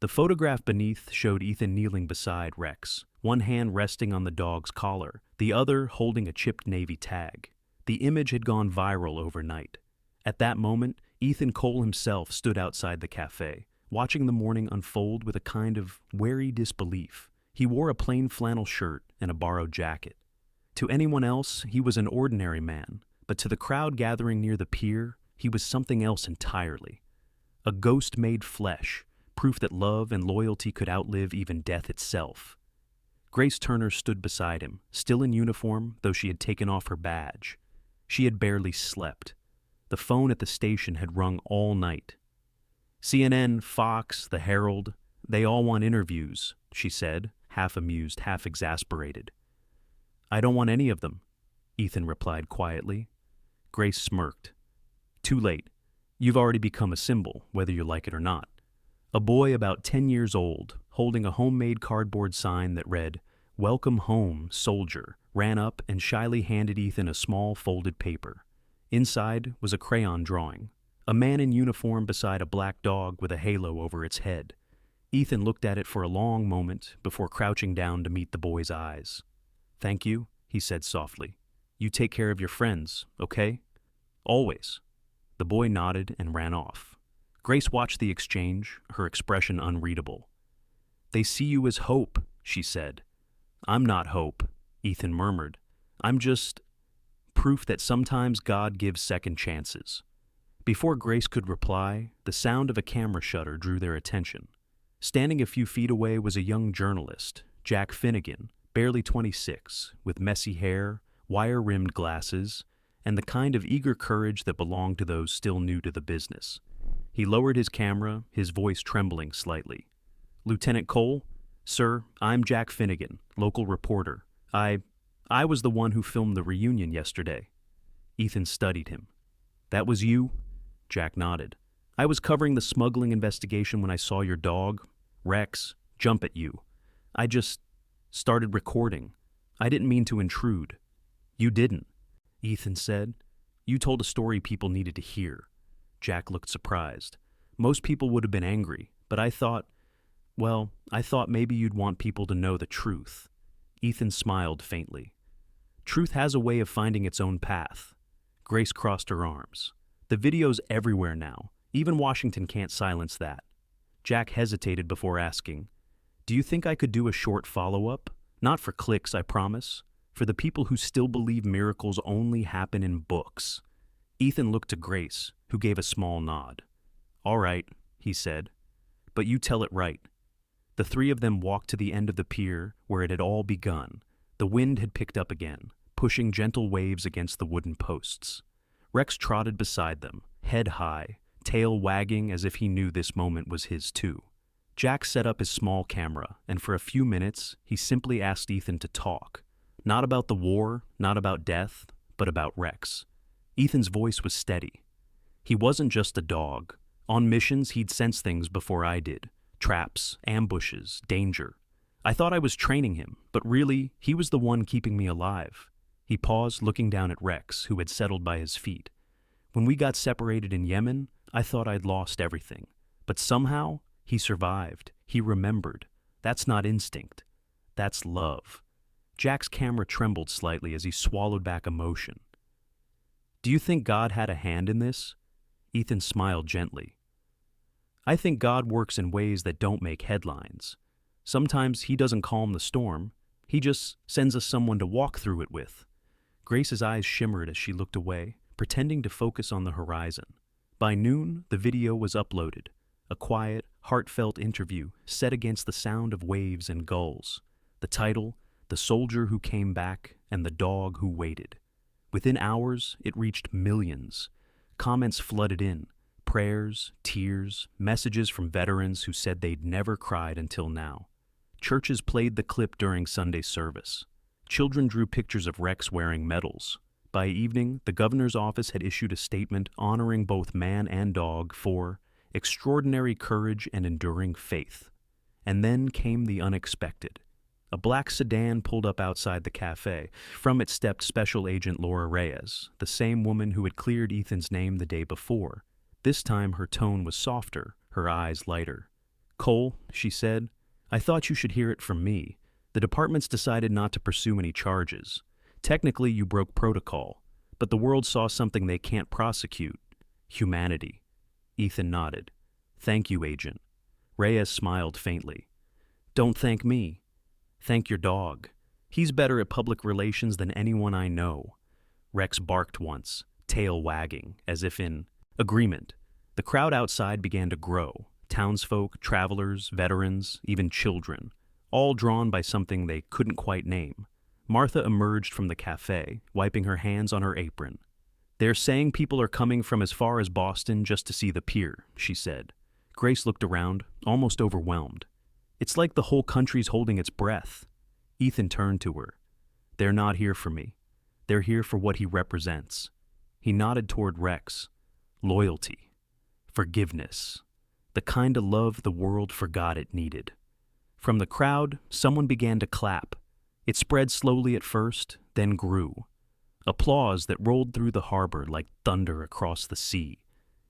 The photograph beneath showed Ethan kneeling beside Rex, one hand resting on the dog's collar, the other holding a chipped Navy tag. The image had gone viral overnight. At that moment, Ethan Cole himself stood outside the cafe, watching the morning unfold with a kind of wary disbelief. He wore a plain flannel shirt and a borrowed jacket. To anyone else, he was an ordinary man, but to the crowd gathering near the pier, he was something else entirely. A ghost made flesh, proof that love and loyalty could outlive even death itself. Grace Turner stood beside him, still in uniform, though she had taken off her badge. She had barely slept. The phone at the station had rung all night. CNN, Fox, the Herald, they all want interviews, she said, half amused, half exasperated. I don't want any of them, Ethan replied quietly. Grace smirked. Too late. You've already become a symbol, whether you like it or not. A boy about 10 years old, holding a homemade cardboard sign that read, "Welcome home, soldier," ran up and shyly handed Ethan a small folded paper. Inside was a crayon drawing. A man in uniform beside a black dog with a halo over its head. Ethan looked at it for a long moment before crouching down to meet the boy's eyes. "Thank you," he said softly. "You take care of your friends, okay?" "Always." The boy nodded and ran off. Grace watched the exchange, her expression unreadable. "They see you as hope," she said. "I'm not hope," Ethan murmured. "I'm just proof that sometimes God gives second chances." Before Grace could reply, the sound of a camera shutter drew their attention. Standing a few feet away was a young journalist, Jack Finnegan, barely 26, with messy hair, wire-rimmed glasses, and the kind of eager courage that belonged to those still new to the business. He lowered his camera, his voice trembling slightly. "Lieutenant Cole? Sir, I'm Jack Finnegan, local reporter. I was the one who filmed the reunion yesterday." Ethan studied him. "That was you?" Jack nodded. "I was covering the smuggling investigation when I saw your dog, Rex, jump at you. I just started recording. I didn't mean to intrude." "You didn't," Ethan said. "You told a story people needed to hear." Jack looked surprised. "Most people would have been angry, but I thought maybe you'd want people to know the truth." Ethan smiled faintly. "Truth has a way of finding its own path." Grace crossed her arms. "The video's everywhere now. Even Washington can't silence that." Jack hesitated before asking, "Do you think I could do a short follow-up? Not for clicks, I promise. For the people who still believe miracles only happen in books." Ethan looked to Grace, who gave a small nod. "All right," he said. "But you tell it right." The three of them walked to the end of the pier where it had all begun. The wind had picked up again, pushing gentle waves against the wooden posts. Rex trotted beside them, head high, tail wagging as if he knew this moment was his too. Jack set up his small camera, and for a few minutes, he simply asked Ethan to talk. Not about the war, not about death, but about Rex. Ethan's voice was steady. He wasn't just a dog. On missions, he'd sense things before I did. Traps, ambushes, danger. I thought I was training him, but really, he was the one keeping me alive. He paused, looking down at Rex, who had settled by his feet. When we got separated in Yemen, I thought I'd lost everything. But somehow, he survived. He remembered. That's not instinct. That's love. Jack's camera trembled slightly as he swallowed back emotion. "Do you think God had a hand in this?" Ethan smiled gently. "I think God works in ways that don't make headlines. Sometimes he doesn't calm the storm. He just sends us someone to walk through it with." Grace's eyes shimmered as she looked away, pretending to focus on the horizon. By noon, the video was uploaded, a quiet, heartfelt interview set against the sound of waves and gulls. The title, "The Soldier Who Came Back and the Dog Who Waited." Within hours, it reached millions. Comments flooded in, prayers, tears, messages from veterans who said they'd never cried until now. Churches played the clip during Sunday service. Children drew pictures of Rex wearing medals. By evening, the governor's office had issued a statement honoring both man and dog for extraordinary courage and enduring faith. And then came the unexpected. A black sedan pulled up outside the cafe. From it stepped Special Agent Laura Reyes, the same woman who had cleared Ethan's name the day before. This time her tone was softer, her eyes lighter. "Cole," she said, "I thought you should hear it from me. The department's decided not to pursue any charges. Technically, you broke protocol, but the world saw something they can't prosecute. Humanity." Ethan nodded. "Thank you, Agent." Reyes smiled faintly. "Don't thank me. Thank your dog. He's better at public relations than anyone I know." Rex barked once, tail wagging, as if in agreement. The crowd outside began to grow. Townsfolk, travelers, veterans, even children, all drawn by something they couldn't quite name. Martha emerged from the cafe, wiping her hands on her apron. They're saying people are coming from as far as Boston just to see the pier, she said. Grace looked around, almost overwhelmed. It's like the whole country's holding its breath. Ethan turned to her. They're not here for me. They're here for what he represents. He nodded toward Rex. Loyalty. Forgiveness. The kind of love the world forgot it needed. From the crowd, someone began to clap. It spread slowly at first, then grew. Applause that rolled through the harbor like thunder across the sea.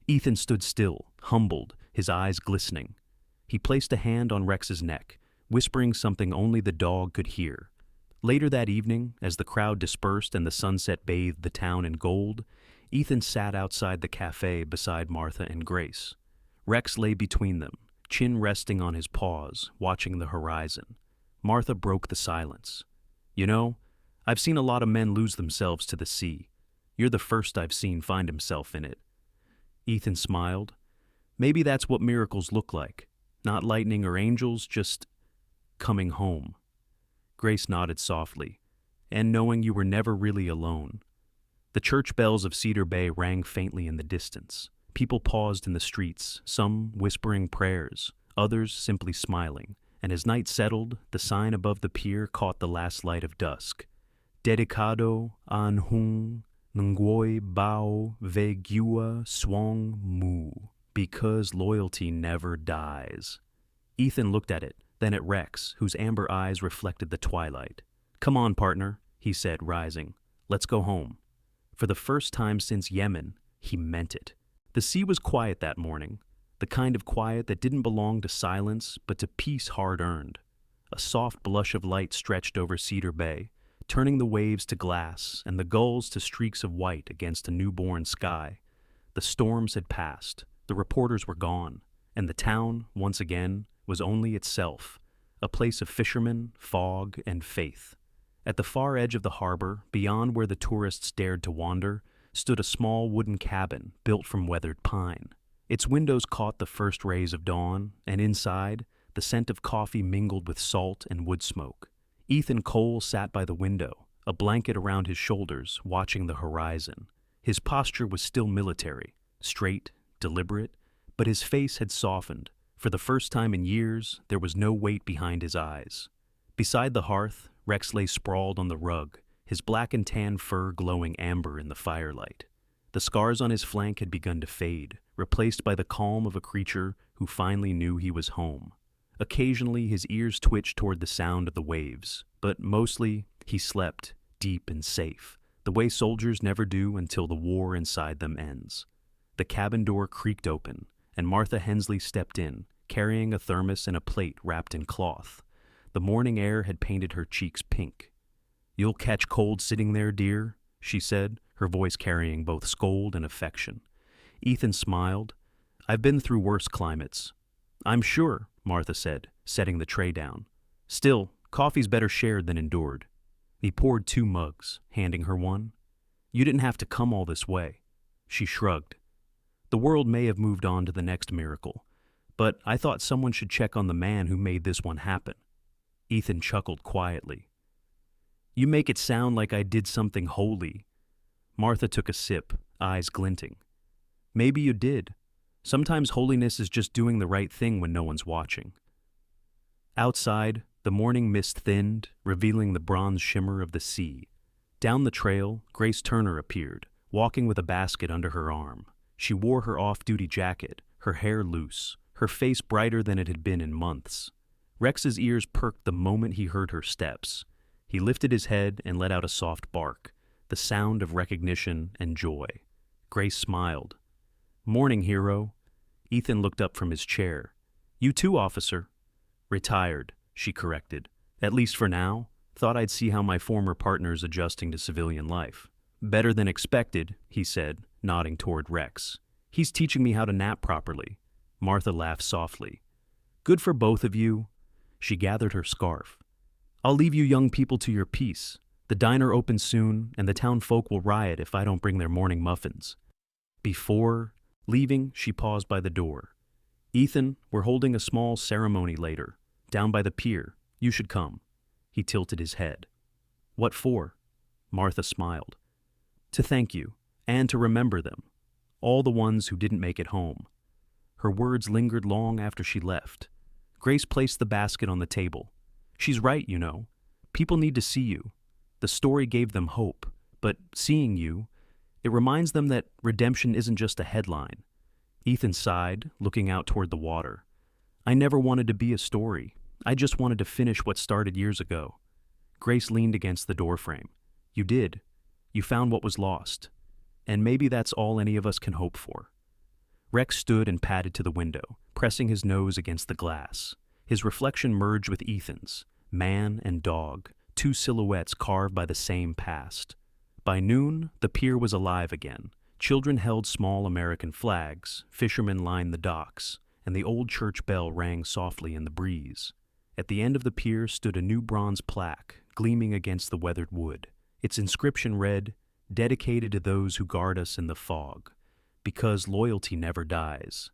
Ethan stood still, humbled, his eyes glistening. He placed a hand on Rex's neck, whispering something only the dog could hear. Later that evening, as the crowd dispersed and the sunset bathed the town in gold, Ethan sat outside the cafe beside Martha and Grace. Rex lay between them, chin resting on his paws, watching the horizon. Martha broke the silence. You know, I've seen a lot of men lose themselves to the sea. You're the first I've seen find himself in it. Ethan smiled. Maybe that's what miracles look like. Not lightning or angels, just coming home. Grace nodded softly, and knowing you were never really alone. The church bells of Cedar Bay rang faintly in the distance. People paused in the streets, some whispering prayers, others simply smiling, and as night settled, the sign above the pier caught the last light of dusk. Dedicado an hung ngoi bao vegua swang mu, because loyalty never dies. Ethan looked at it, then at Rex, whose amber eyes reflected the twilight. Come on, partner, he said, rising. Let's go home. For the first time since Yemen, he meant it. The sea was quiet that morning, the kind of quiet that didn't belong to silence, but to peace hard-earned. A soft blush of light stretched over Cedar Bay, turning the waves to glass and the gulls to streaks of white against a newborn sky. The storms had passed, the reporters were gone, and the town, once again, was only itself, a place of fishermen, fog, and faith. At the far edge of the harbor, beyond where the tourists dared to wander, stood a small wooden cabin built from weathered pine. Its windows caught the first rays of dawn, and inside, the scent of coffee mingled with salt and wood smoke. Ethan Cole sat by the window, a blanket around his shoulders, watching the horizon. His posture was still military, straight, deliberate, but his face had softened. For the first time in years, there was no weight behind his eyes. Beside the hearth, Rex lay sprawled on the rug, his black and tan fur glowing amber in the firelight. The scars on his flank had begun to fade, replaced by the calm of a creature who finally knew he was home. Occasionally, his ears twitched toward the sound of the waves, but mostly, he slept, deep and safe, the way soldiers never do until the war inside them ends. The cabin door creaked open, and Martha Hensley stepped in, carrying a thermos and a plate wrapped in cloth. The morning air had painted her cheeks pink. "You'll catch cold sitting there, dear," she said, her voice carrying both scold and affection. Ethan smiled. "I've been through worse climates." "I'm sure," Martha said, setting the tray down. "Still, coffee's better shared than endured." He poured 2 mugs, handing her one. "You didn't have to come all this way." She shrugged. "The world may have moved on to the next miracle, but I thought someone should check on the man who made this one happen." Ethan chuckled quietly. "You make it sound like I did something holy." Martha took a sip, eyes glinting. "Maybe you did. Sometimes holiness is just doing the right thing when no one's watching." Outside, the morning mist thinned, revealing the bronze shimmer of the sea. Down the trail, Grace Turner appeared, walking with a basket under her arm. She wore her off-duty jacket, her hair loose, her face brighter than it had been in months. Rex's ears perked the moment he heard her steps. He lifted his head and let out a soft bark, the sound of recognition and joy. Grace smiled. "Morning, hero." Ethan looked up from his chair. "You too, officer." "Retired," she corrected. "At least for now. Thought I'd see how my former partner's adjusting to civilian life." "Better than expected," he said, nodding toward Rex. "He's teaching me how to nap properly." Martha laughed softly. "Good for both of you." She gathered her scarf. "I'll leave you young people to your peace. The diner opens soon, and the town folk will riot if I don't bring their morning muffins." Before leaving, she paused by the door. "Ethan, we're holding a small ceremony later, down by the pier. You should come." He tilted his head. "What for?" Martha smiled. "To thank you, and to remember them, all the ones who didn't make it home. Her words lingered long after she left. Grace placed the basket on the table. She's right, you know. People need to see you. The story gave them hope, but seeing you, it reminds them that redemption isn't just a headline. Ethan sighed, looking out toward the water. I never wanted to be a story. I just wanted to finish what started years ago. Grace leaned against the doorframe. You did. You found what was lost. And maybe that's all any of us can hope for. Rex stood and padded to the window, pressing his nose against the glass. His reflection merged with Ethan's, man and dog, two silhouettes carved by the same past. By noon, the pier was alive again. Children held small American flags, fishermen lined the docks, and the old church bell rang softly in the breeze. At the end of the pier stood a new bronze plaque, gleaming against the weathered wood. Its inscription read, "Dedicated to those who guard us in the fog, because loyalty never dies."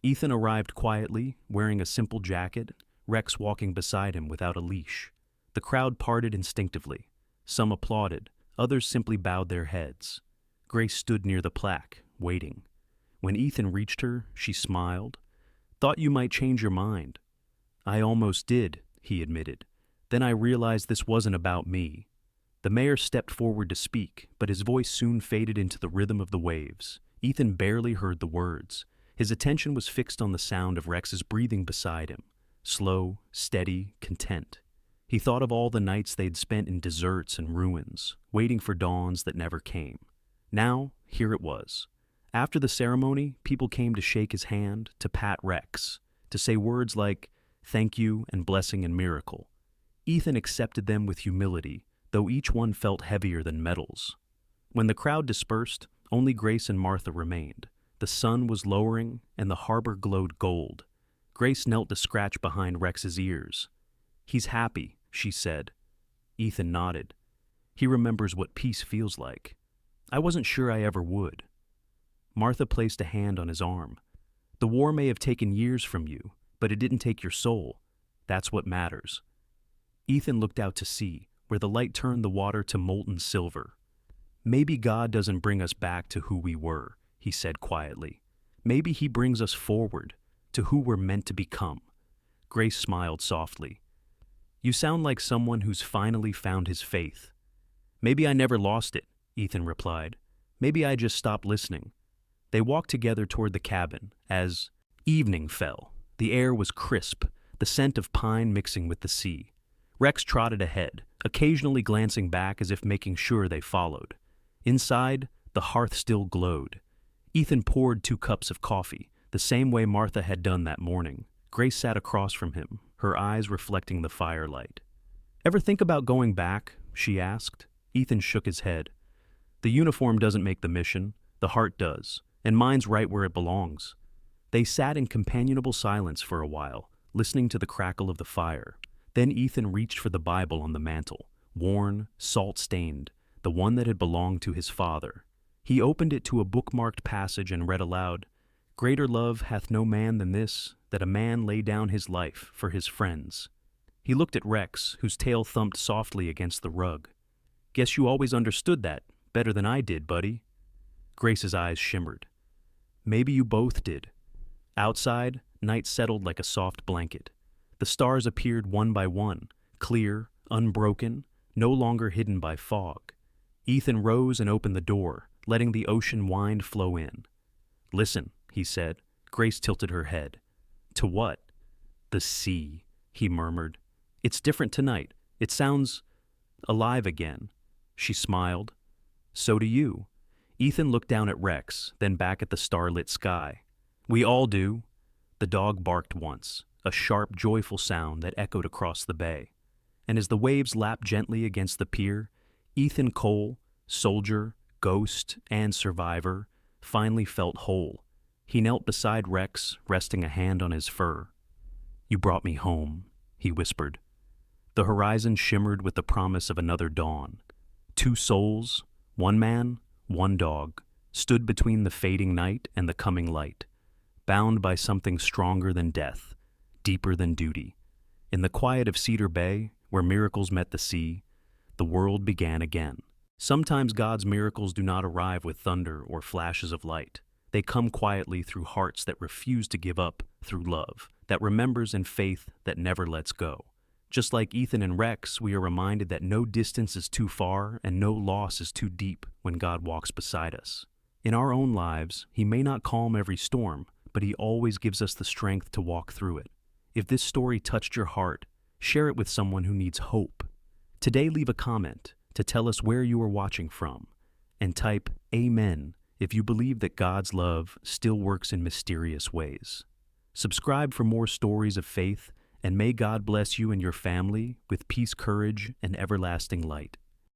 Ethan arrived quietly, wearing a simple jacket, Rex walking beside him without a leash. The crowd parted instinctively. Some applauded, others simply bowed their heads. Grace stood near the plaque, waiting. When Ethan reached her, she smiled. Thought you might change your mind. I almost did, he admitted. Then I realized this wasn't about me. The mayor stepped forward to speak, but his voice soon faded into the rhythm of the waves. Ethan barely heard the words. His attention was fixed on the sound of Rex's breathing beside him. Slow, steady, content. He thought of all the nights they'd spent in deserts and ruins, waiting for dawns that never came. Now, here it was. After the ceremony, people came to shake his hand, to pat Rex, to say words like thank you and blessing and miracle. Ethan accepted them with humility, though each one felt heavier than metals. When the crowd dispersed, only Grace and Martha remained. The sun was lowering, and the harbor glowed gold. Grace knelt to scratch behind Rex's ears. He's happy, she said. Ethan nodded. He remembers what peace feels like. I wasn't sure I ever would. Martha placed a hand on his arm. The war may have taken years from you, but it didn't take your soul. That's what matters. Ethan looked out to sea, where the light turned the water to molten silver. Maybe God doesn't bring us back to who we were, he said quietly. Maybe he brings us forward, to who we're meant to become. Grace smiled softly. You sound like someone who's finally found his faith. Maybe I never lost it, Ethan replied. Maybe I just stopped listening. They walked together toward the cabin as evening fell. The air was crisp, the scent of pine mixing with the sea. Rex trotted ahead, occasionally glancing back as if making sure they followed. Inside, the hearth still glowed. Ethan poured 2 cups of coffee, the same way Martha had done that morning. Grace sat across from him, her eyes reflecting the firelight. Ever think about going back? She asked. Ethan shook his head. The uniform doesn't make the mission, the heart does, and mine's right where it belongs. They sat in companionable silence for a while, listening to the crackle of the fire. Then Ethan reached for the Bible on the mantel, worn, salt-stained, the one that had belonged to his father. He opened it to a bookmarked passage and read aloud, Greater love hath no man than this, that a man lay down his life for his friends. He looked at Rex, whose tail thumped softly against the rug. Guess you always understood that, better than I did, buddy. Grace's eyes shimmered. Maybe you both did. Outside, night settled like a soft blanket. The stars appeared one by one, clear, unbroken, no longer hidden by fog. Ethan rose and opened the door, letting the ocean wind flow in. Listen, he said. Grace tilted her head. To what? The sea, he murmured. It's different tonight. It sounds alive again. She smiled. So do you. Ethan looked down at Rex, then back at the starlit sky. We all do. The dog barked once, a sharp, joyful sound that echoed across the bay. And as the waves lapped gently against the pier, Ethan Cole, soldier, ghost, and survivor, finally felt whole. He knelt beside Rex, resting a hand on his fur. You brought me home, he whispered. The horizon shimmered with the promise of another dawn. 2 souls, 1 man, 1 dog, stood between the fading night and the coming light, bound by something stronger than death, deeper than duty. In the quiet of Cedar Bay, where miracles met the sea, the world began again. Sometimes God's miracles do not arrive with thunder or flashes of light. They come quietly through hearts that refuse to give up, through love that remembers and faith that never lets go. Just like Ethan and Rex, we are reminded that no distance is too far and no loss is too deep when God walks beside us. In our own lives, He may not calm every storm, but He always gives us the strength to walk through it. If this story touched your heart, share it with someone who needs hope. Today, leave a comment to tell us where you are watching from, and type Amen if you believe that God's love still works in mysterious ways. Subscribe for more stories of faith, and may God bless you and your family with peace, courage, and everlasting light.